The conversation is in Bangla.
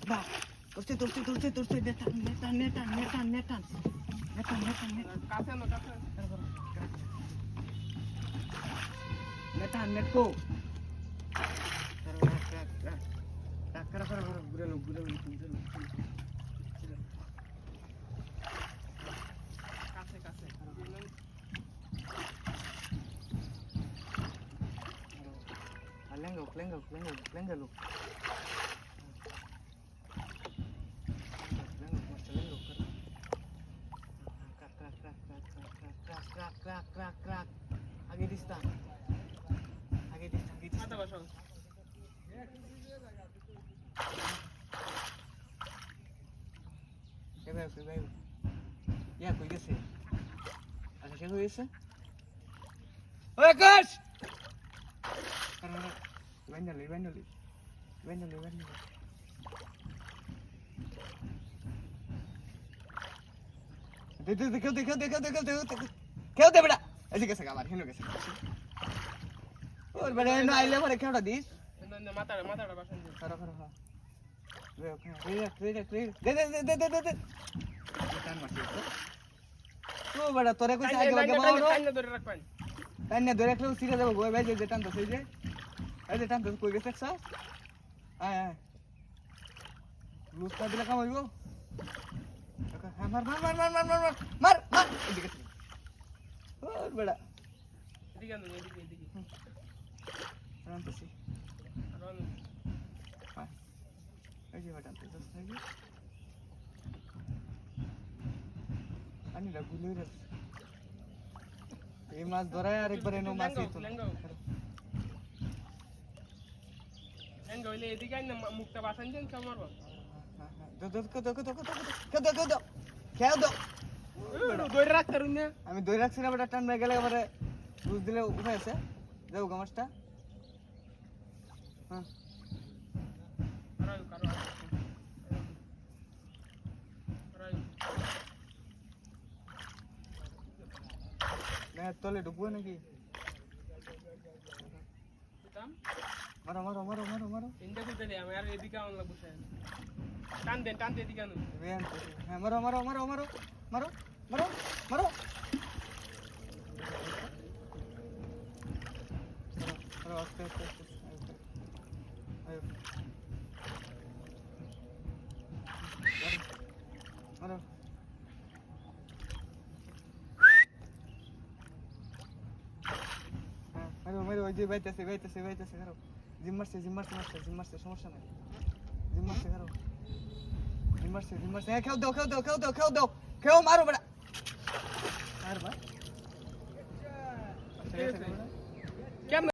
বাহ তোরছে নেটান কাছে না কাছে নেটান নেটকো ঘুরে লোক কাছে কাছে lenga look crack आगे दिसता মাথা বসাও ভাই ইয়া কই গেছে আচ্ছা সে হয়েছে ওই আকাশ Vendali. Kêu dे बेटा ऐसे कैसे कामार हिनो कैसे और बड़े ना आइले बड़े क्यों दिस মাথাটা বসান करो हां वे ओके दे टाइम मारते तो बड़ा तोरे कोई आगे बावरो কান্না ধরে রাখবেন কান্না ধরে রাখলে সিরে দেব গো ভাই যে টান তো সেই যে এই যে টান তো কই গেছে স্যার আয় লুজ না দিলে কাম হইবো হ্যাঁ মার এদিকে ওর বড়া এদিকে আনো এদিকে রান তো সি রান হ্যাঁ এই যে বাটান তো দস নাকি আনি লাগুলে রে এই মাছ ধরায় আরেকবার এনো মাছই তো লেঙ্গা হইলে এদিকে আইনা মুখটা বাসান দেন কেমন মারবো দো খেয়ে দাও ধরে রাখতে রুন না আমি দই রাখছি না বেটা টান মেরে গেলে এবারে বুঝ দিলে উঠে আছে যাও গামাসটা হ্যাঁ কারো না তলে ঢুকবো নাকি মারো ইন্দা কইতে দে আমি আর এদিকে আউন লাগবো স্যার টান দেন এদিকে আনো হ্যাঁ মারো আস্তে আয়ো মারো মেরো ওই যে বাইতেছে করো জিম মারছে সমস্যা নাই জিম মারছে করো জিম মারছে খেও দাও খেও মারো বড়া আর বা